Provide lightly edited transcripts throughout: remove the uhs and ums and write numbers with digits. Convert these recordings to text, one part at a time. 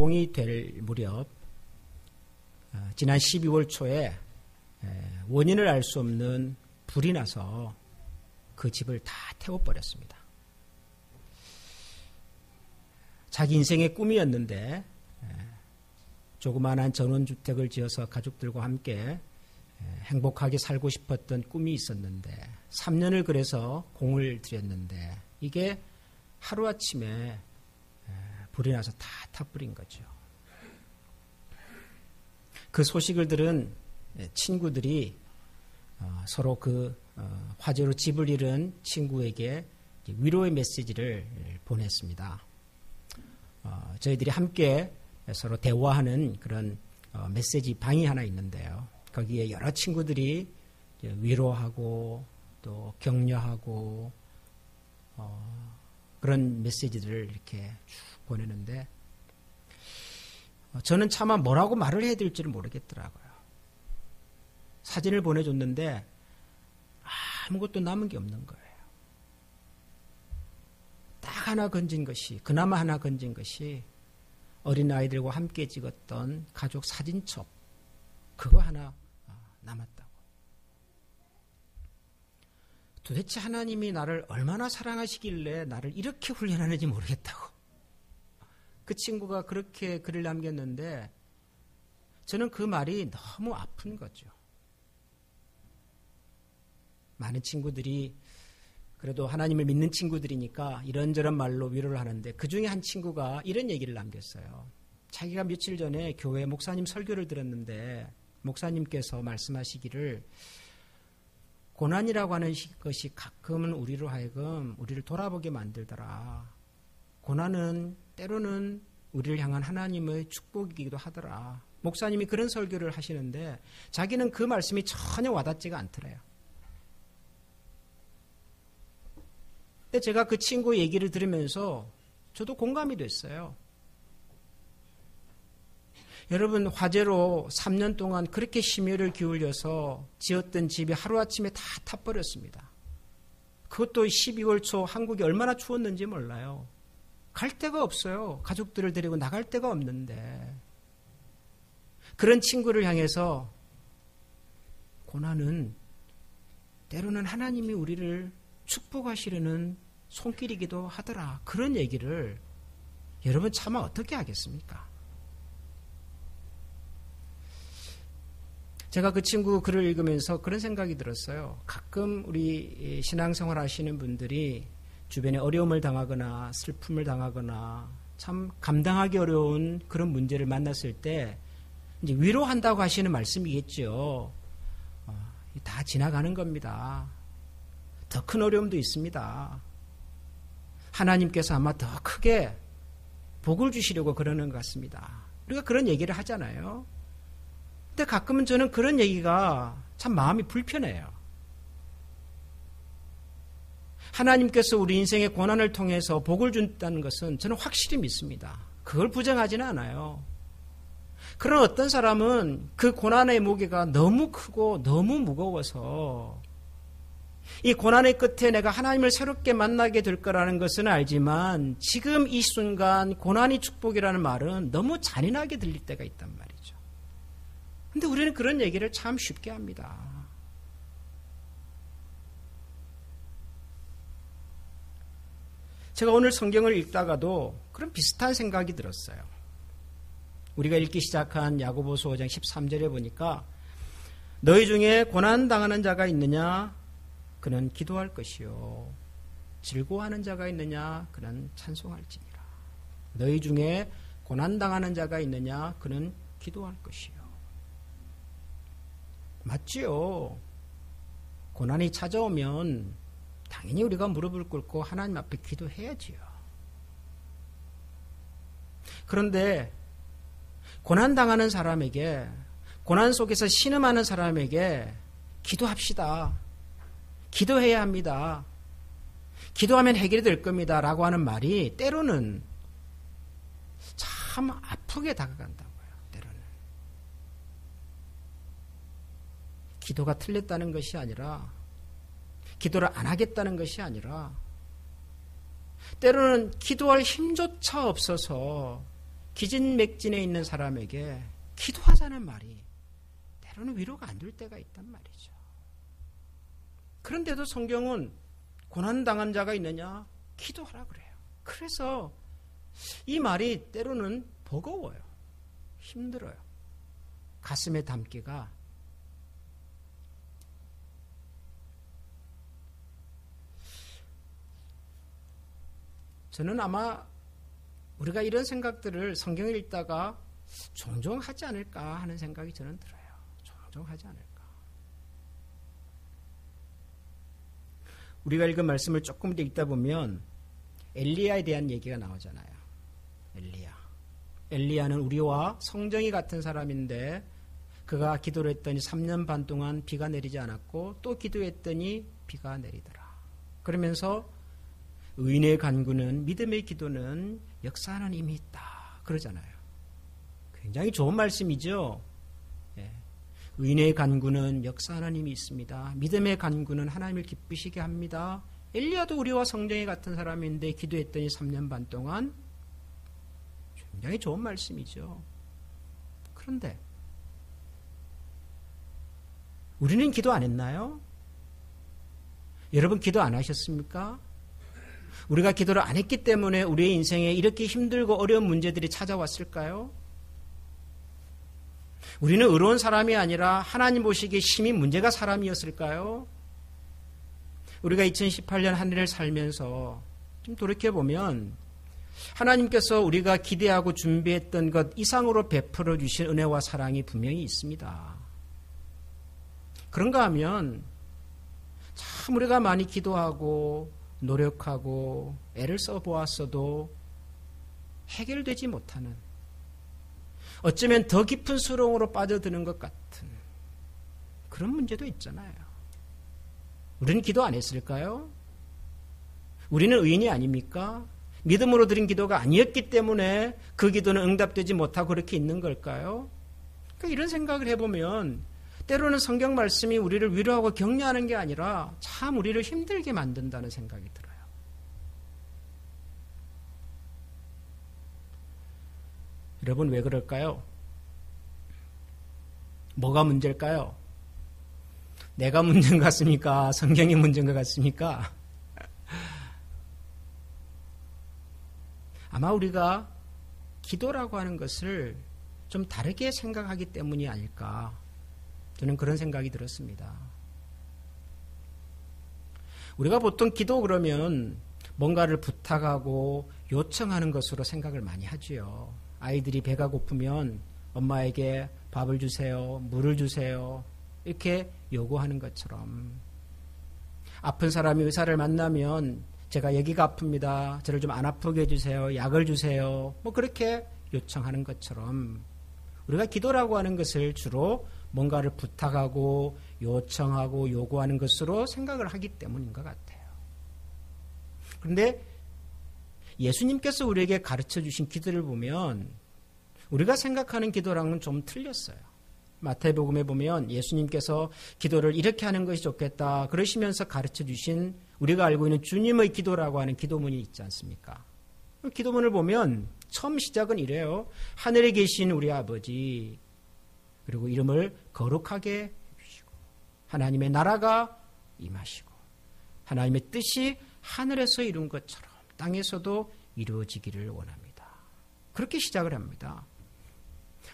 개봉이 될 무렵 지난 12월 초에 원인을 알 수 없는 불이 나서 그 집을 다 태워버렸습니다. 자기 인생의 꿈이었는데 조그마한 전원주택을 지어서 가족들과 함께 행복하게 살고 싶었던 꿈이 있었는데 3년을 그래서 공을 들였는데 이게 하루아침에 불이 나서 다 타버린 거죠. 그 소식을 들은 친구들이 서로 그 화재로 집을 잃은 친구에게 위로의 메시지를 보냈습니다. 저희들이 함께 서로 대화하는 그런 메시지 방이 하나 있는데요. 거기에 여러 친구들이 위로하고 또 격려하고 그런 메시지들을 이렇게 쭉 보내는데 저는 차마 뭐라고 말을 해야 될지를 모르겠더라고요. 사진을 보내줬는데 아무것도 남은 게 없는 거예요. 딱 하나 건진 것이, 그나마 하나 건진 것이 어린아이들과 함께 찍었던 가족 사진첩, 그거 하나 남았다고. 도대체 하나님이 나를 얼마나 사랑하시길래 나를 이렇게 훈련하는지 모르겠다고. 그 친구가 그렇게 글을 남겼는데 저는 그 말이 너무 아픈 거죠. 많은 친구들이 그래도 하나님을 믿는 친구들이니까 이런저런 말로 위로를 하는데 그중에 한 친구가 이런 얘기를 남겼어요. 자기가 며칠 전에 교회 목사님 설교를 들었는데 목사님께서 말씀하시기를 고난이라고 하는 것이 가끔은 우리로 하여금 우리를 돌아보게 만들더라. 고난은 때로는 우리를 향한 하나님의 축복이기도 하더라. 목사님이 그런 설교를 하시는데 자기는 그 말씀이 전혀 와닿지가 않더래요. 근데 제가 그 친구 얘기를 들으면서 저도 공감이 됐어요. 여러분, 화재로 3년 동안 그렇게 심혈을 기울여서 지었던 집이 하루아침에 다 타버렸습니다. 그것도 12월 초 한국이 얼마나 추웠는지 몰라요. 갈 데가 없어요. 가족들을 데리고 나갈 데가 없는데. 그런 친구를 향해서 고난은 때로는 하나님이 우리를 축복하시려는 손길이기도 하더라. 그런 얘기를 여러분 차마 어떻게 하겠습니까? 제가 그 친구 글을 읽으면서 그런 생각이 들었어요. 가끔 우리 신앙생활 하시는 분들이 주변에 어려움을 당하거나 슬픔을 당하거나 참 감당하기 어려운 그런 문제를 만났을 때 이제 위로한다고 하시는 말씀이겠죠. 다 지나가는 겁니다. 더 큰 어려움도 있습니다. 하나님께서 아마 더 크게 복을 주시려고 그러는 것 같습니다. 우리가 그런 얘기를 하잖아요. 근데 가끔은 저는 그런 얘기가 참 마음이 불편해요. 하나님께서 우리 인생의 고난을 통해서 복을 준다는 것은 저는 확실히 믿습니다. 그걸 부정하지는 않아요. 그런 어떤 사람은 그 고난의 무게가 너무 크고 너무 무거워서 이 고난의 끝에 내가 하나님을 새롭게 만나게 될 거라는 것은 알지만 지금 이 순간 고난이 축복이라는 말은 너무 잔인하게 들릴 때가 있단 말이죠. 근데 우리는 그런 얘기를 참 쉽게 합니다. 제가 오늘 성경을 읽다가도 그런 비슷한 생각이 들었어요. 우리가 읽기 시작한 야고보서 5장 13절에 보니까 너희 중에 고난당하는 자가 있느냐? 그는 기도할 것이요. 즐거워하는 자가 있느냐? 그는 찬송할지니라. 너희 중에 고난당하는 자가 있느냐? 그는 기도할 것이요. 맞지요. 고난이 찾아오면 당연히 우리가 무릎을 꿇고 하나님 앞에 기도해야지요. 그런데 고난당하는 사람에게, 고난 속에서 신음하는 사람에게 기도합시다. 기도해야 합니다. 기도하면 해결이 될 겁니다. 라고 하는 말이 때로는 참 아프게 다가간다고요. 때로는. 기도가 틀렸다는 것이 아니라, 기도를 안 하겠다는 것이 아니라, 때로는 기도할 힘조차 없어서 기진맥진에 있는 사람에게 기도하자는 말이 때로는 위로가 안 될 때가 있단 말이죠. 그런데도 성경은 고난당한 자가 있느냐? 기도하라 그래요. 그래서 이 말이 때로는 버거워요. 힘들어요. 가슴에 담기가. 저는 아마 우리가 이런 생각들을 성경을 읽다가 종종 하지 않을까 하는 생각이 저는 들어요. 종종 하지 않을까. 우리가 읽은 말씀을 조금 더 읽다 보면 엘리야에 대한 얘기가 나오잖아요. 엘리야는 우리와 성정이 같은 사람인데 그가 기도를 했더니 3년 반 동안 비가 내리지 않았고 또 기도했더니 비가 내리더라. 그러면서 의인의 간구는 믿음의 기도는 역사하는 힘이 있다. 그러잖아요. 굉장히 좋은 말씀이죠. 예. 의인의 간구는 역사하는 힘이 있습니다. 믿음의 간구는 하나님을 기쁘시게 합니다. 엘리야도 우리와 성정이 같은 사람인데 기도했더니 3년 반 동안 굉장히 좋은 말씀이죠. 그런데 우리는 기도 안 했나요? 여러분 기도 안 하셨습니까? 우리가 기도를 안 했기 때문에 우리의 인생에 이렇게 힘들고 어려운 문제들이 찾아왔을까요? 우리는 의로운 사람이 아니라 하나님 보시기에 심히 문제가 사람이었을까요? 우리가 2018년 한 해를 살면서 좀 돌이켜보면 하나님께서 우리가 기대하고 준비했던 것 이상으로 베풀어 주신 은혜와 사랑이 분명히 있습니다. 그런가 하면 참 우리가 많이 기도하고 노력하고 애를 써보았어도 해결되지 못하는, 어쩌면 더 깊은 수렁으로 빠져드는 것 같은 그런 문제도 있잖아요. 우리는 기도 안 했을까요? 우리는 의인이 아닙니까? 믿음으로 드린 기도가 아니었기 때문에 그 기도는 응답되지 못하고 그렇게 있는 걸까요? 그러니까 이런 생각을 해보면 때로는 성경 말씀이 우리를 위로하고 격려하는 게 아니라 참 우리를 힘들게 만든다는 생각이 들어요. 여러분 왜 그럴까요? 뭐가 문제일까요? 내가 문제인 것 같습니까? 성경이 문제인 것 같습니까? 아마 우리가 기도라고 하는 것을 좀 다르게 생각하기 때문이 아닐까, 저는 그런 생각이 들었습니다. 우리가 보통 기도 그러면 뭔가를 부탁하고 요청하는 것으로 생각을 많이 하지요. 아이들이 배가 고프면 엄마에게 밥을 주세요, 물을 주세요, 이렇게 요구하는 것처럼, 아픈 사람이 의사를 만나면 제가 여기가 아픕니다, 저를 좀 안 아프게 해주세요, 약을 주세요, 뭐 그렇게 요청하는 것처럼 우리가 기도라고 하는 것을 주로 뭔가를 부탁하고 요청하고 요구하는 것으로 생각을 하기 때문인 것 같아요. 그런데 예수님께서 우리에게 가르쳐 주신 기도를 보면 우리가 생각하는 기도랑은 좀 틀렸어요. 마태복음에 보면 예수님께서 기도를 이렇게 하는 것이 좋겠다 그러시면서 가르쳐 주신 우리가 알고 있는 주님의 기도라고 하는 기도문이 있지 않습니까? 기도문을 보면 처음 시작은 이래요. 하늘에 계신 우리 아버지, 그리고 이름을 거룩하게 해주시고 하나님의 나라가 임하시고 하나님의 뜻이 하늘에서 이룬 것처럼 땅에서도 이루어지기를 원합니다. 그렇게 시작을 합니다.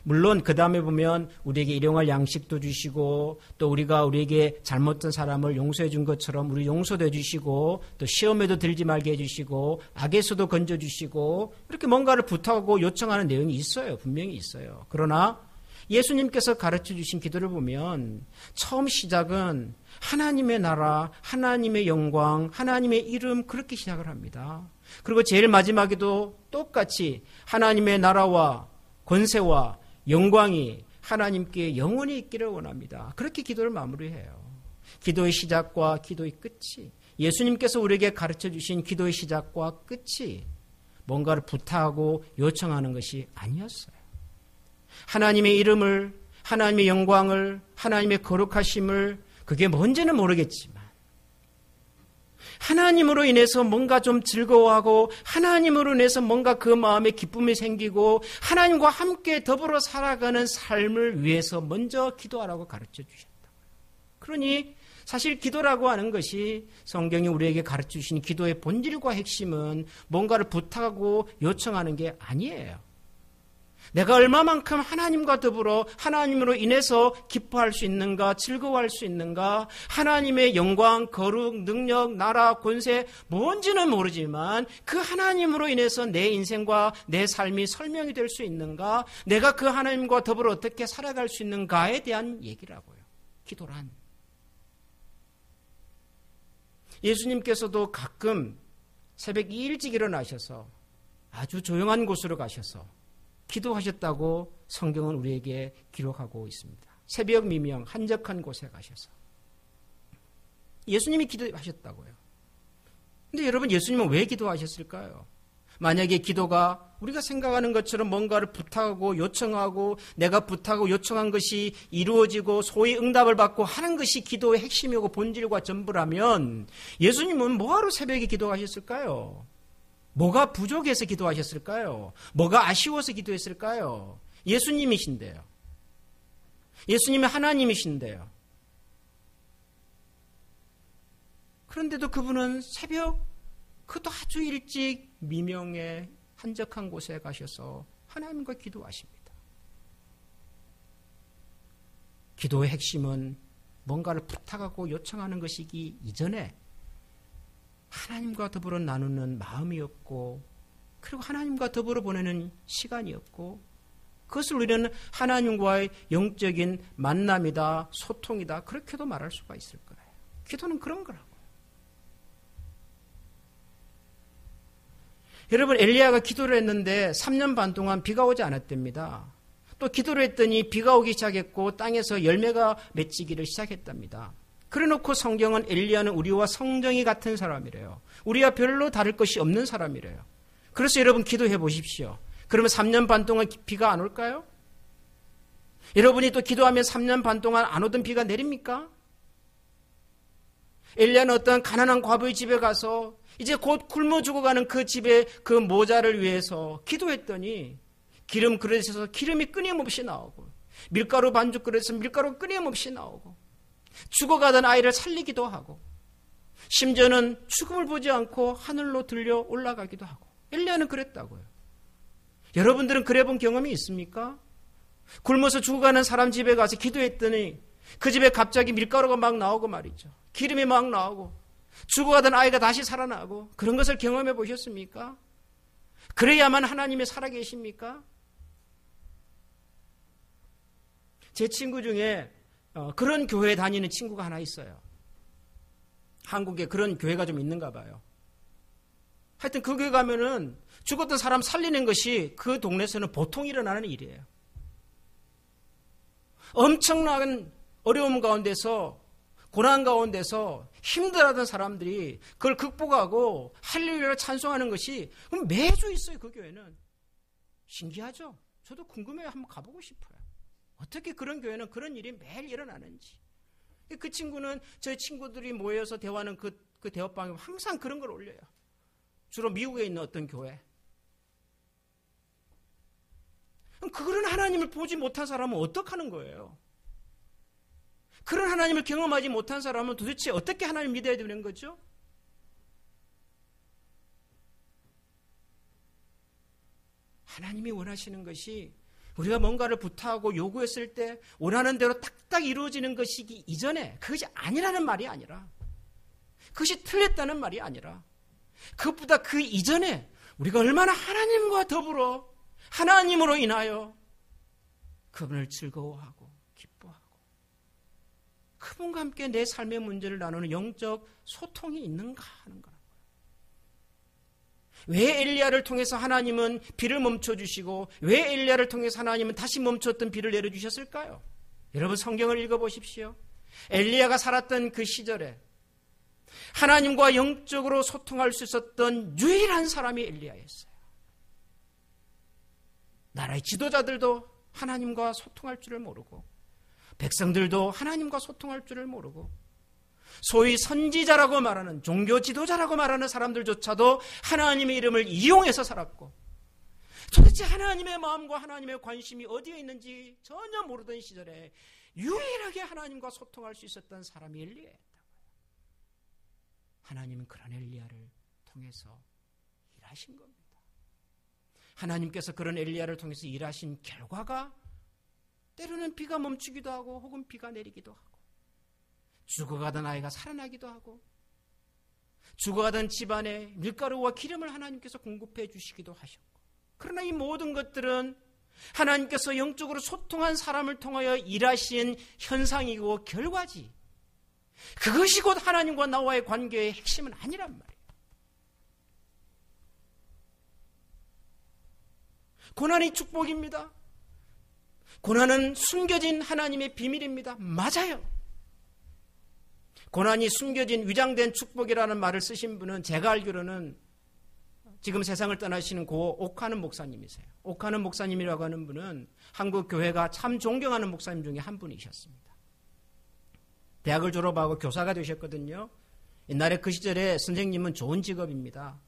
물론 그 다음에 보면 우리에게 일용할 양식도 주시고 또 우리가 우리에게 잘못된 사람을 용서해 준 것처럼 우리 용서도 해주시고 또 시험에도 들지 말게 해주시고 악에서도 건져주시고 이렇게 뭔가를 부탁하고 요청하는 내용이 있어요. 분명히 있어요. 그러나 예수님께서 가르쳐 주신 기도를 보면 처음 시작은 하나님의 나라, 하나님의 영광, 하나님의 이름 그렇게 시작을 합니다. 그리고 제일 마지막에도 똑같이 하나님의 나라와 권세와 영광이 하나님께 영원히 있기를 원합니다. 그렇게 기도를 마무리해요. 기도의 시작과 기도의 끝이, 예수님께서 우리에게 가르쳐 주신 기도의 시작과 끝이 뭔가를 부탁하고 요청하는 것이 아니었어요. 하나님의 이름을, 하나님의 영광을, 하나님의 거룩하심을, 그게 뭔지는 모르겠지만 하나님으로 인해서 뭔가 좀 즐거워하고 하나님으로 인해서 뭔가 그 마음에 기쁨이 생기고 하나님과 함께 더불어 살아가는 삶을 위해서 먼저 기도하라고 가르쳐 주셨다. 그러니 사실 기도라고 하는 것이 성경이 우리에게 가르쳐 주신 기도의 본질과 핵심은 뭔가를 부탁하고 요청하는 게 아니에요. 내가 얼마만큼 하나님과 더불어 하나님으로 인해서 기뻐할 수 있는가, 즐거워할 수 있는가, 하나님의 영광, 거룩, 능력, 나라, 권세 뭔지는 모르지만 그 하나님으로 인해서 내 인생과 내 삶이 설명이 될 수 있는가, 내가 그 하나님과 더불어 어떻게 살아갈 수 있는가에 대한 얘기라고요. 기도란. 예수님께서도 가끔 새벽 일찍 일어나셔서 아주 조용한 곳으로 가셔서 기도하셨다고 성경은 우리에게 기록하고 있습니다. 새벽 미명 한적한 곳에 가셔서 예수님이 기도하셨다고요. 근데 여러분, 예수님은 왜 기도하셨을까요? 만약에 기도가 우리가 생각하는 것처럼 뭔가를 부탁하고 요청하고 내가 부탁하고 요청한 것이 이루어지고 소위 응답을 받고 하는 것이 기도의 핵심이고 본질과 전부라면 예수님은 뭐하러 새벽에 기도하셨을까요? 뭐가 부족해서 기도하셨을까요? 뭐가 아쉬워서 기도했을까요? 예수님이신데요. 예수님이 하나님이신데요. 그런데도 그분은 새벽, 그것도 아주 일찍 미명에 한적한 곳에 가셔서 하나님과 기도하십니다. 기도의 핵심은 뭔가를 부탁하고 요청하는 것이기 이전에 하나님과 더불어 나누는 마음이었고, 그리고 하나님과 더불어 보내는 시간이었고, 그것을 우리는 하나님과의 영적인 만남이다, 소통이다, 그렇게도 말할 수가 있을 거예요. 기도는 그런 거라고. 여러분, 엘리야가 기도를 했는데 3년 반 동안 비가 오지 않았답니다. 또 기도를 했더니 비가 오기 시작했고 땅에서 열매가 맺히기를 시작했답니다. 그래놓고 성경은 엘리야는 우리와 성정이 같은 사람이래요. 우리와 별로 다를 것이 없는 사람이래요. 그래서 여러분, 기도해 보십시오. 그러면 3년 반 동안 비가 안 올까요? 여러분이 또 기도하면 3년 반 동안 안 오던 비가 내립니까? 엘리야는 어떤 가난한 과부의 집에 가서 이제 곧 굶어 죽어가는 그 집의 그 모자를 위해서 기도했더니 기름 그릇에서 기름이 끊임없이 나오고, 밀가루 반죽 그릇에서 밀가루 끊임없이 나오고, 죽어가던 아이를 살리기도 하고, 심지어는 죽음을 보지 않고 하늘로 들려 올라가기도 하고. 엘리야는 그랬다고요. 여러분들은 그래본 경험이 있습니까? 굶어서 죽어가는 사람 집에 가서 기도했더니 그 집에 갑자기 밀가루가 막 나오고 말이죠. 기름이 막 나오고 죽어가던 아이가 다시 살아나고, 그런 것을 경험해 보셨습니까? 그래야만 하나님이 살아계십니까? 제 친구 중에 그런 교회에 다니는 친구가 하나 있어요. 한국에 그런 교회가 좀 있는가 봐요. 하여튼 그 교회 가면은 죽었던 사람 살리는 것이 그 동네에서는 보통 일어나는 일이에요. 엄청난 어려움 가운데서, 고난 가운데서 힘들어하던 사람들이 그걸 극복하고 할렐루야를 찬송하는 것이 매주 있어요. 그 교회는. 신기하죠? 저도 궁금해요. 한번 가보고 싶어요. 어떻게 그런 교회는 그런 일이 매일 일어나는지. 그 친구는 저희 친구들이 모여서 대화하는 그 대화방에 항상 그런 걸 올려요. 주로 미국에 있는 어떤 교회. 그런 하나님을 보지 못한 사람은 어떡하는 거예요? 그런 하나님을 경험하지 못한 사람은 도대체 어떻게 하나님을 믿어야 되는 거죠? 하나님이 원하시는 것이 우리가 뭔가를 부탁하고 요구했을 때 원하는 대로 딱딱 이루어지는 것이기 이전에, 그것이 아니라는 말이 아니라, 그것이 틀렸다는 말이 아니라, 그것보다 그 이전에 우리가 얼마나 하나님과 더불어 하나님으로 인하여 그분을 즐거워하고 기뻐하고 그분과 함께 내 삶의 문제를 나누는 영적 소통이 있는가 하는 거라고요. 왜 엘리야를 통해서 하나님은 비를 멈춰주시고 왜 엘리야를 통해서 하나님은 다시 멈췄던 비를 내려주셨을까요? 여러분, 성경을 읽어보십시오. 엘리야가 살았던 그 시절에 하나님과 영적으로 소통할 수 있었던 유일한 사람이 엘리야였어요. 나라의 지도자들도 하나님과 소통할 줄을 모르고, 백성들도 하나님과 소통할 줄을 모르고, 소위 선지자라고 말하는 종교 지도자라고 말하는 사람들조차도 하나님의 이름을 이용해서 살았고 도대체 하나님의 마음과 하나님의 관심이 어디에 있는지 전혀 모르던 시절에 유일하게 하나님과 소통할 수 있었던 사람이 엘리야였다고요. 하나님은 그런 엘리야를 통해서 일하신 겁니다. 하나님께서 그런 엘리야를 통해서 일하신 결과가 때로는 비가 멈추기도 하고 혹은 비가 내리기도 하고 죽어가던 아이가 살아나기도 하고 죽어가던 집안에 밀가루와 기름을 하나님께서 공급해 주시기도 하셨고 그러나 이 모든 것들은 하나님께서 영적으로 소통한 사람을 통하여 일하신 현상이고 결과지 그것이 곧 하나님과 나와의 관계의 핵심은 아니란 말이에요. 고난이 축복입니다. 고난은 숨겨진 하나님의 비밀입니다. 맞아요. 고난이 숨겨진 위장된 축복이라는 말을 쓰신 분은 제가 알기로는 지금 세상을 떠나시는 고 옥하는 목사님이세요. 옥하는 목사님이라고 하는 분은 한국 교회가 참 존경하는 목사님 중에 한 분이셨습니다. 대학을 졸업하고 교사가 되셨거든요. 옛날에 그 시절에 선생님은 좋은 직업입니다.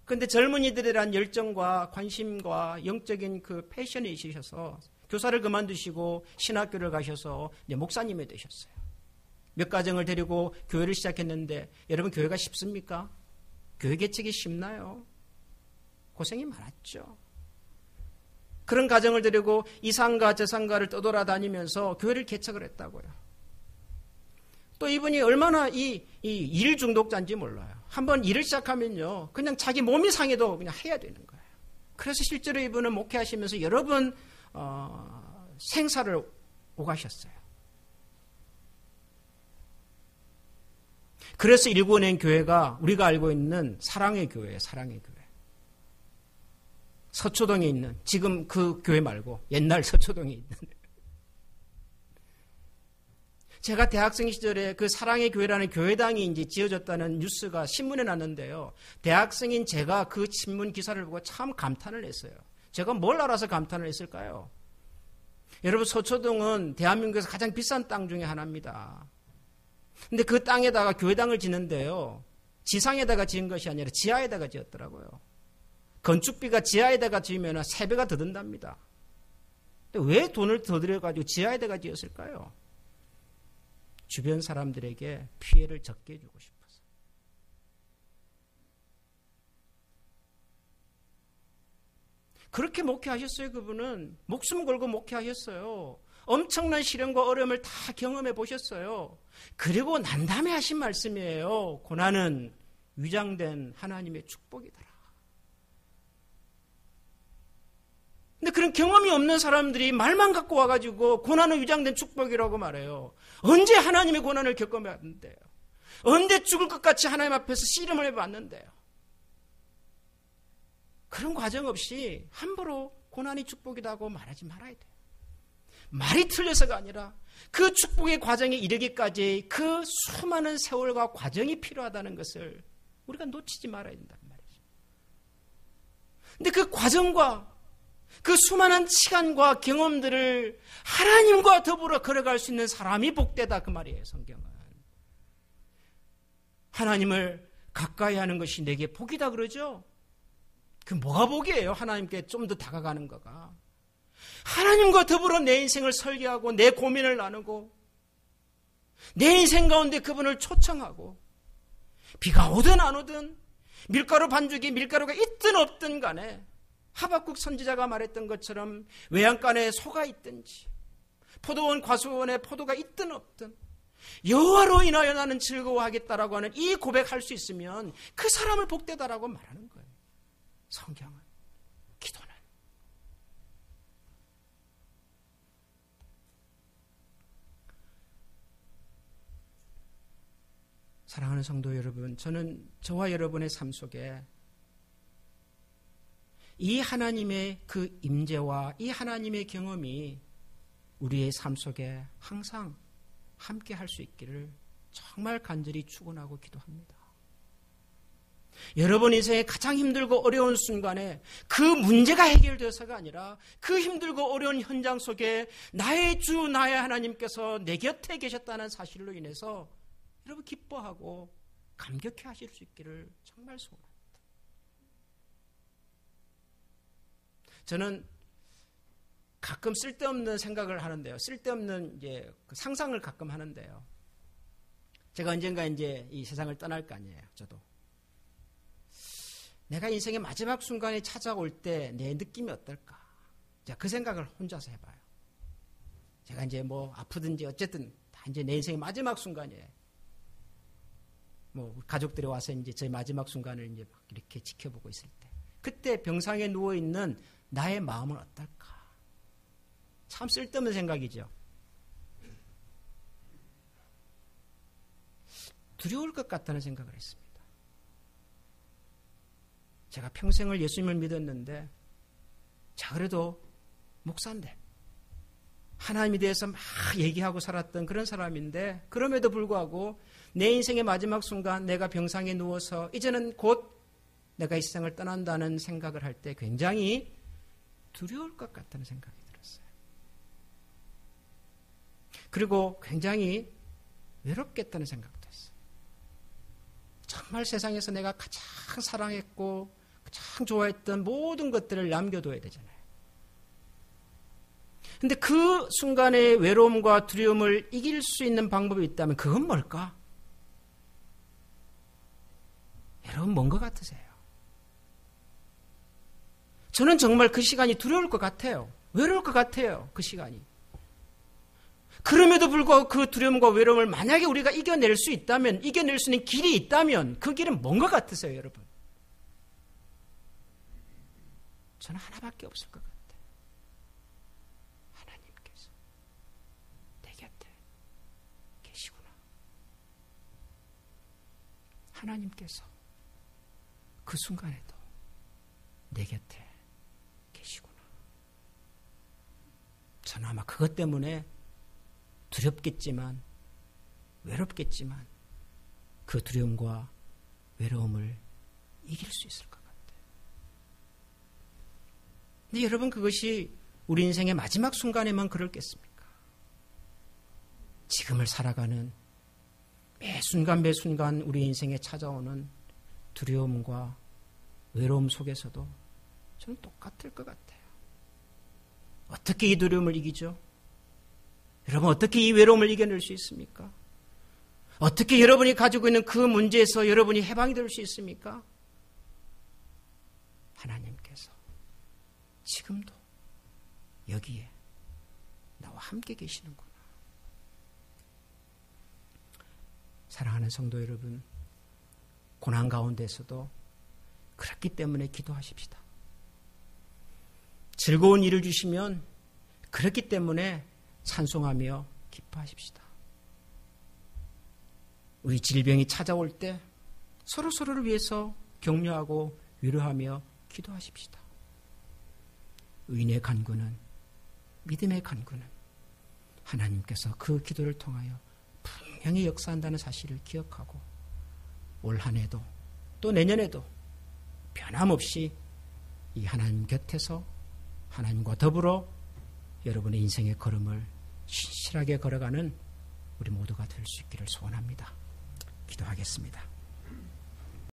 그런데 젊은이들이란 열정과 관심과 영적인 그 패션이 있으셔서 교사를 그만두시고 신학교를 가셔서 이제 목사님이 되셨어요. 몇 가정을 데리고 교회를 시작했는데 여러분 교회가 쉽습니까? 교회 개척이 쉽나요? 고생이 많았죠. 그런 가정을 데리고 이 상가 저 상가를 떠돌아다니면서 교회를 개척을 했다고요. 또 이분이 얼마나 이 일 중독자인지 몰라요. 한번 일을 시작하면요. 그냥 자기 몸이 상해도 그냥 해야 되는 거예요. 그래서 실제로 이분은 목회하시면서 여러 번 생사를 오가셨어요. 그래서 일궈낸 교회가 우리가 알고 있는 사랑의 교회예요. 사랑의 교회. 서초동에 있는 지금 그 교회 말고 옛날 서초동에 있는 제가 대학생 시절에 그 사랑의 교회라는 교회당이 이제 지어졌다는 뉴스가 신문에 났는데요. 대학생인 제가 그 신문 기사를 보고 참 감탄을 했어요. 제가 뭘 알아서 감탄을 했을까요? 여러분 서초동은 대한민국에서 가장 비싼 땅 중에 하나입니다. 근데 그 땅에다가 교회당을 짓는데요. 지상에다가 지은 것이 아니라 지하에다가 지었더라고요. 건축비가 지하에다가 지으면 3배가 더 든답니다. 근데 왜 돈을 더 들여가지고 지하에다가 지었을까요? 주변 사람들에게 피해를 적게 주고 싶어서. 그렇게 목회하셨어요. 그분은 목숨 걸고 목회하셨어요. 엄청난 시련과 어려움을 다 경험해 보셨어요. 그리고 난 다음에 하신 말씀이에요. 고난은 위장된 하나님의 축복이더라. 근데 그런 경험이 없는 사람들이 말만 갖고 와가지고 고난은 위장된 축복이라고 말해요. 언제 하나님의 고난을 겪어봤는데요. 언제 죽을 것 같이 하나님 앞에서 씨름을 해봤는데요. 그런 과정 없이 함부로 고난이 축복이라고 말하지 말아야 돼요. 말이 틀려서가 아니라 그 축복의 과정에 이르기까지 그 수많은 세월과 과정이 필요하다는 것을 우리가 놓치지 말아야 된단 말이죠. 근데 그 과정과 그 수많은 시간과 경험들을 하나님과 더불어 걸어갈 수 있는 사람이 복되다 그 말이에요. 성경은. 하나님을 가까이 하는 것이 내게 복이다 그러죠. 그 뭐가 복이에요? 하나님께 좀 더 다가가는 거가. 하나님과 더불어 내 인생을 설계하고 내 고민을 나누고 내 인생 가운데 그분을 초청하고 비가 오든 안 오든 밀가루 반죽이 밀가루가 있든 없든 간에 하박국 선지자가 말했던 것처럼 외양간에 소가 있든지 포도원 과수원에 포도가 있든 없든 여호와로 인하여 나는 즐거워하겠다라고 하는 이 고백할 수 있으면 그 사람을 복되다라고 말하는 거예요. 성경은, 기도는. 사랑하는 성도 여러분, 저는 저와 여러분의 삶 속에 이 하나님의 그 임재와 이 하나님의 경험이 우리의 삶 속에 항상 함께 할 수 있기를 정말 간절히 축원하고 기도합니다. 여러분 인생의 가장 힘들고 어려운 순간에 그 문제가 해결되어서가 아니라 그 힘들고 어려운 현장 속에 나의 주 나의 하나님께서 내 곁에 계셨다는 사실로 인해서 여러분 기뻐하고 감격해 하실 수 있기를 정말 소원합니다. 저는 가끔 쓸데없는 생각을 하는데요. 쓸데없는 이제 그 상상을 가끔 하는데요. 제가 언젠가 이제 이 세상을 떠날 거 아니에요. 저도. 내가 인생의 마지막 순간이 찾아올 때 내 느낌이 어떨까? 자, 그 생각을 혼자서 해봐요. 제가 이제 뭐 아프든지 어쨌든 다 이제 내 인생의 마지막 순간이에요. 뭐 가족들이 와서 이제 저희 마지막 순간을 이제 막 이렇게 지켜보고 있을 때, 그때 병상에 누워 있는 나의 마음은 어떨까? 참 쓸데없는 생각이죠. 두려울 것 같다는 생각을 했습니다. 제가 평생을 예수님을 믿었는데, 자, 그래도 목사인데, 하나님에 대해서 막 얘기하고 살았던 그런 사람인데, 그럼에도 불구하고 내 인생의 마지막 순간 내가 병상에 누워서 이제는 곧 내가 이 세상을 떠난다는 생각을 할 때 굉장히 두려울 것 같다는 생각이 들었어요. 그리고 굉장히 외롭겠다는 생각도 했어요. 정말 세상에서 내가 가장 사랑했고 가장 좋아했던 모든 것들을 남겨둬야 되잖아요. 근데 그 순간의 외로움과 두려움을 이길 수 있는 방법이 있다면 그건 뭘까? 여러분 뭔 것 같으세요? 저는 정말 그 시간이 두려울 것 같아요. 외로울 것 같아요. 그 시간이. 그럼에도 불구하고 그 두려움과 외로움을 만약에 우리가 이겨낼 수 있다면, 이겨낼 수 있는 길이 있다면 그 길은 뭔 것 같으세요, 여러분? 저는 하나밖에 없을 것 같아요. 하나님께서 내 곁에 계시구나. 하나님께서 그 순간에도 내 곁에 계시구나. 저는 아마 그것 때문에 두렵겠지만, 외롭겠지만 그 두려움과 외로움을 이길 수 있을 것 같아요. 근데 여러분, 그것이 우리 인생의 마지막 순간에만 그렇겠습니까? 지금을 살아가는 매 순간 매 순간 우리 인생에 찾아오는 두려움과 외로움 속에서도 저는 똑같을 것 같아요. 어떻게 이 두려움을 이기죠? 여러분, 어떻게 이 외로움을 이겨낼 수 있습니까? 어떻게 여러분이 가지고 있는 그 문제에서 여러분이 해방이 될 수 있습니까? 하나님께서 지금도 여기에 나와 함께 계시는구나. 사랑하는 성도 여러분, 고난 가운데서도 그렇기 때문에 기도하십시다. 즐거운 일을 주시면 그렇기 때문에 찬송하며 기뻐하십시다. 우리 질병이 찾아올 때 서로서로를 위해서 격려하고 위로하며 기도하십시다. 의인의 간구는, 믿음의 간구는 하나님께서 그 기도를 통하여 분명히 역사한다는 사실을 기억하고 올 한 해도 또 내년에도 변함없이 이 하나님 곁에서 하나님과 더불어 여러분의 인생의 걸음을 신실하게 걸어가는 우리 모두가 될 수 있기를 소원합니다. 기도하겠습니다.